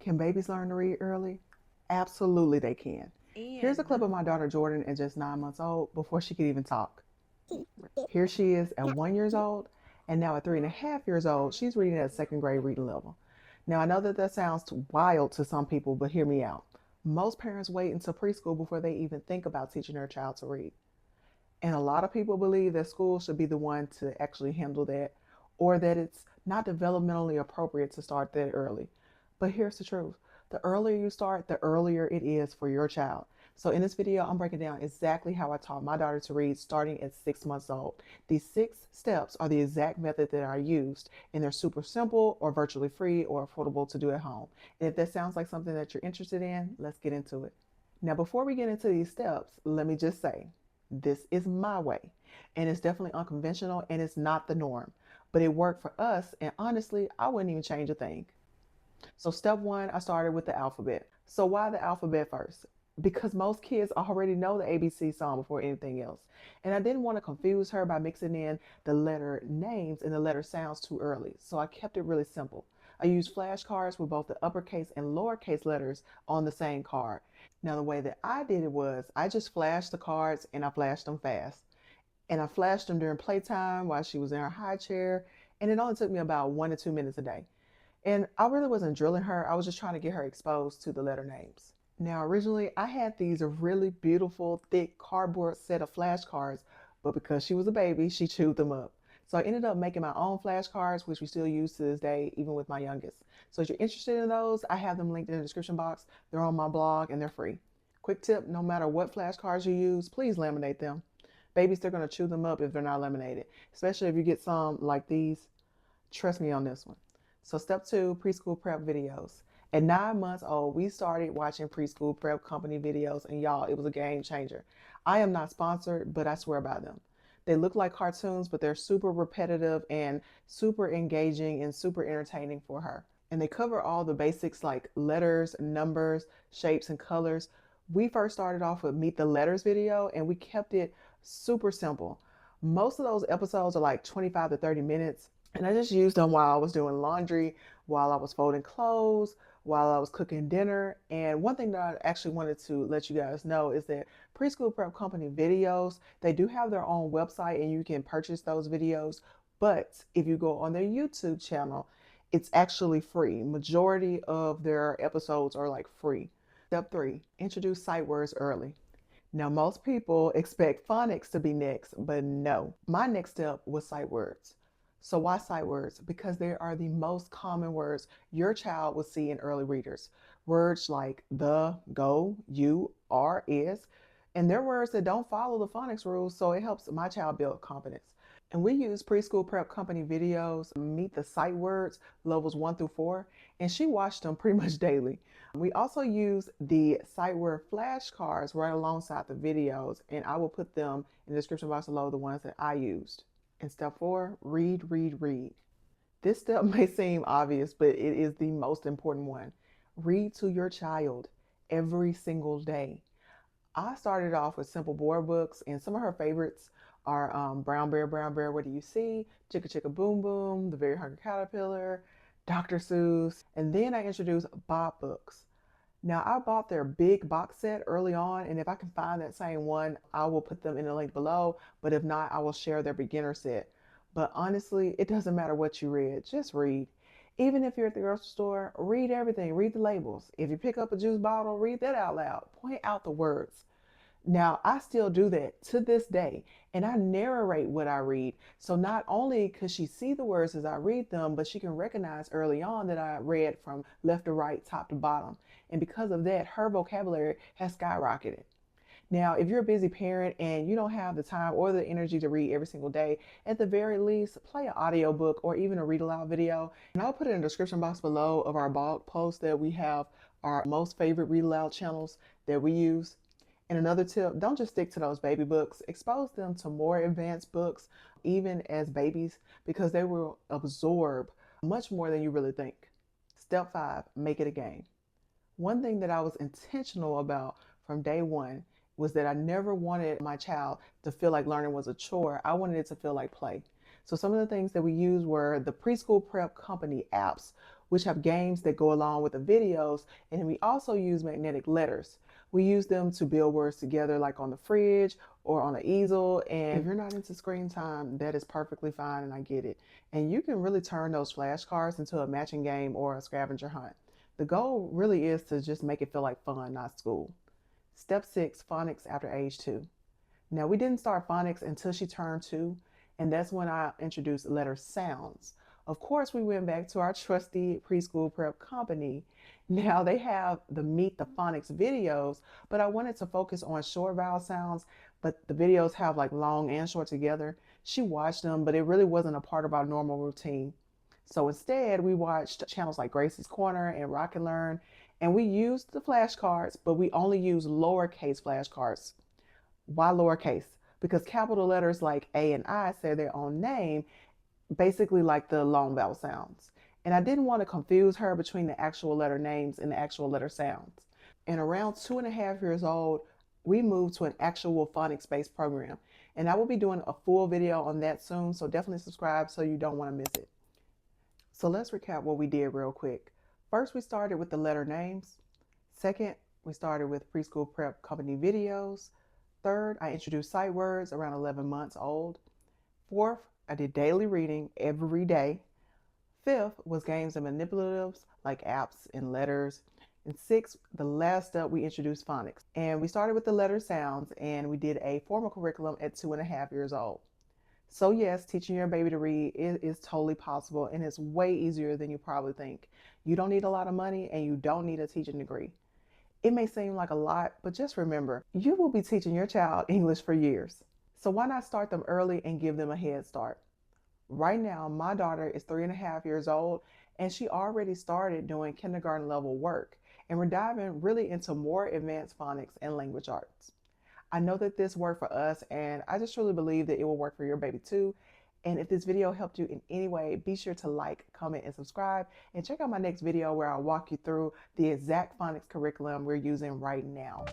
Can babies learn to read early? Absolutely, they can. Here's a And clip of my daughter Jordan at just 9 months old before she could even talk. Here she is at 1 years old, and now at 3.5 years old, she's reading at second grade reading level. Now, I know that that sounds wild to some people, but hear me out. Most parents wait until preschool before they even think about teaching their child to read. And a lot of people believe that school should be the one to actually handle that, or that it's not developmentally appropriate to start that early. But here's the truth: the earlier you start, the earlier it is for your child. So in this video, I'm breaking down exactly how I taught my daughter to read starting at 6 months old. These 6 steps are the exact method that I used, and they're super simple or virtually free or affordable to do at home. And if that sounds like something that you're interested in, let's get into it. Now, before we get into these steps, let me just say this is my way, and it's definitely unconventional and it's not the norm, but it worked for us, and honestly, I wouldn't even change a thing. So, step one, I started with the alphabet. So, why the alphabet first? Because most kids already know the ABC song before anything else. And I didn't want to confuse her by mixing in the letter names and the letter sounds too early. So I kept it really simple. I used flashcards with both the uppercase and lowercase letters on the same card. Now, the way that I did it was I just flashed the cards and I flashed them fast. And I flashed them during playtime while she was in her high chair. And it only took me about 1 to 2 minutes a day. And I really wasn't drilling her, I was just trying to get her exposed to the letter names. Now, originally, I had these really beautiful, thick cardboard set of flashcards, but because she was a baby, she chewed them up. So I ended up making my own flashcards, which we still use to this day, even with my youngest. So if you're interested in those, I have them linked in the description box. They're on my blog and they're free. Quick tip: no matter what flashcards you use, please laminate them. Babies, they're going to chew them up if they're not laminated, especially if you get some like these. Trust me on this one. So, step two, preschool prep videos. At 9 months old, we started watching preschool prep company videos, and y'all, it was a game changer. I am not sponsored, but I swear by them. They look like cartoons, but they're super repetitive and super engaging and super entertaining for her. And they cover all the basics like letters, numbers, shapes, and colors. We first started off with Meet the Letters video, and we kept it super simple. Most of those episodes are like 25 to 30 minutes, and I just used them while I was doing laundry, while I was folding clothes, while I was cooking dinner. And one thing that I actually wanted to let you guys know is that Preschool Prep Company videos, they do have their own website and you can purchase those videos. But if you go on their YouTube channel, it's actually free. Majority of their episodes are like free. Step three, introduce sight words early. Now, most people expect phonics to be next, but no. My next step was sight words. So, why sight words? Because they are the most common words your child will see in early readers. Words like the, go, you, are, is, and they're words that don't follow the phonics rules, so it helps my child build confidence. And we use Preschool Prep Company videos, meet the sight words, levels 1 through 4, and she watched them pretty much daily. We also use the sight word flashcards right alongside the videos, and I will put them in the description box below, the ones that I used. And step four, read, read, read. This step may seem obvious, but it is the most important one. Read to your child every single day. I started off with simple board books, and some of her favorites are Brown Bear, What Do You See? Chicka Chicka Boom Boom, The Very Hungry Caterpillar, Dr. Seuss, and then I introduced Bob books. Now, I bought their big box set early on, and if I can find that same one, I will put them in the link below. But if not, I will share their beginner set. But honestly, it doesn't matter what you read, just read. Even if you're at the grocery store, read everything, read the labels. If you pick up a juice bottle, read that out loud, point out the words. Now, I still do that to this day, and I narrate what I read. So not only could she see the words as I read them, but she can recognize early on that I read from left to right, top to bottom. And because of that, her vocabulary has skyrocketed. Now, if you're a busy parent and you don't have the time or the energy to read every single day, at the very least, play an audiobook or even a read aloud video. And I'll put it in the description box below of our blog post that we have our most favorite read aloud channels that we use. And another tip, don't just stick to those baby books. Expose them to more advanced books, even as babies, because they will absorb much more than you really think. Step five, make it a game. One thing that I was intentional about from day one was that I never wanted my child to feel like learning was a chore. I wanted it to feel like play. So some of the things that we used were the Preschool Prep Company apps, which have games that go along with the videos. And we also use magnetic letters. We use them to build words together, like on the fridge or on an easel. And if you're not into screen time, that is perfectly fine, and I get it. And you can really turn those flashcards into a matching game or a scavenger hunt. The goal really is to just make it feel like fun, not school. Step 6, phonics after age 2. Now, we didn't start phonics until she turned 2, and that's when I introduced letter sounds. Of course, we went back to our trusty preschool prep company. Now they have the Meet the Phonics videos, but I wanted to focus on short vowel sounds, but the videos have like long and short together. She watched them, but it really wasn't a part of our normal routine. So instead, we watched channels like Grace's Corner and Rock and Learn, and we used the flashcards, but we only used lowercase flashcards. Why lowercase? Because capital letters like A and I say their own name, basically like the long vowel sounds. And I didn't want to confuse her between the actual letter names and the actual letter sounds. And around 2.5 years old, we moved to an actual phonics-based program. And I will be doing a full video on that soon, so definitely subscribe so you don't want to miss it. So let's recap what we did real quick. First, we started with the letter names. Second, we started with preschool prep company videos. Third, I introduced sight words around 11 months old. Fourth, I did daily reading every day. Fifth was games and manipulatives like apps and letters. And sixth, the last step, we introduced phonics. And we started with the letter sounds, and we did a formal curriculum at 2.5 years old. So yes, teaching your baby to read is totally possible, and it's way easier than you probably think. You don't need a lot of money, and you don't need a teaching degree. It may seem like a lot, but just remember, you will be teaching your child English for years. So why not start them early and give them a head start? Right now, my daughter is 3.5 years old, and she already started doing kindergarten level work, and we're diving really into more advanced phonics and language arts. I know that this worked for us, and I just truly believe that it will work for your baby too. And if this video helped you in any way, be sure to like, comment, and subscribe. And check out my next video where I'll walk you through the exact phonics curriculum we're using right now.